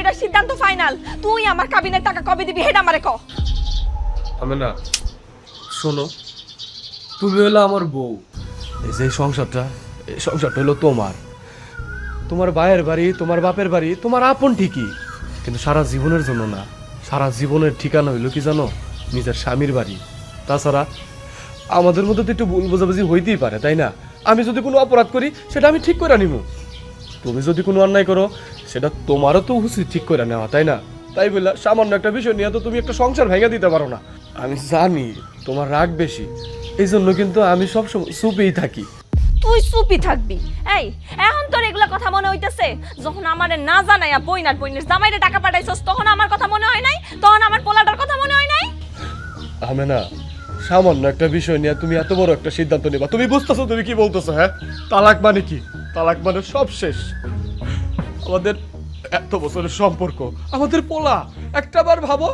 এটা সিদ্ধান্ত ফাইনাল। তুই আমার কাবিনের টাকা কবে দিবি হেড আমারে ক। আমি না, শোনো, তুমি হলো আমার বউ। এই যে সংসারটা, এই সংসারটা হলো তোমার। তোমার ভাইয়ের বাড়ি, তোমার বাপের বাড়ি, তোমার আপন ঠিকই, কিন্তু সারা জীবনের জন্য না। সারা জীবনের ঠিকানা হইলো কি জানো? নিজের স্বামীর বাড়ি। তাছাড়া আমাদের মধ্যে তো একটু ভুল বোঝাবুঝি হইতেই পারে, তাই না? আমি যদি কোনো অপরাধ করি সেটা আমি ঠিক করে নিব, তুমি যদি কোনো অন্যায় করো সেটা তোমারও তো উচিত ঠিক করে নেওয়া, তাই না? তাই বললা সামান্য একটা বিষয় নিয়ে তো তুমি একটা সংসার ভেঙে দিতে পারো না। আমি জানি তোমার রাগ বেশি, এই জন্য কিন্তু আমি সবসময় চুপেই থাকি। তুই চুপই থাকবি। এই এখন তোর এগুলা কথা মনে হইতেছে? যখন আমারে না জানাইয়া বইনের জামাইরে টাকা পাঠাইছস তখন আমার কথা মনে হয় নাই? তখন আমার পোলাটার কথা মনে হয় নাই? আমি না, সামান্য একটা বিষয় নিয়ে তুমি এত বড় একটা সিদ্ধান্ত নেবা, তুমি বুঝতেছো তুমি কি বলতেছো? হ্যাঁ, তালাক মানে কি? তালাক মানে সব শেষ। আমাদের এত বছরের সম্পর্ক, আমাদের পোলা, একটাবার ভাবো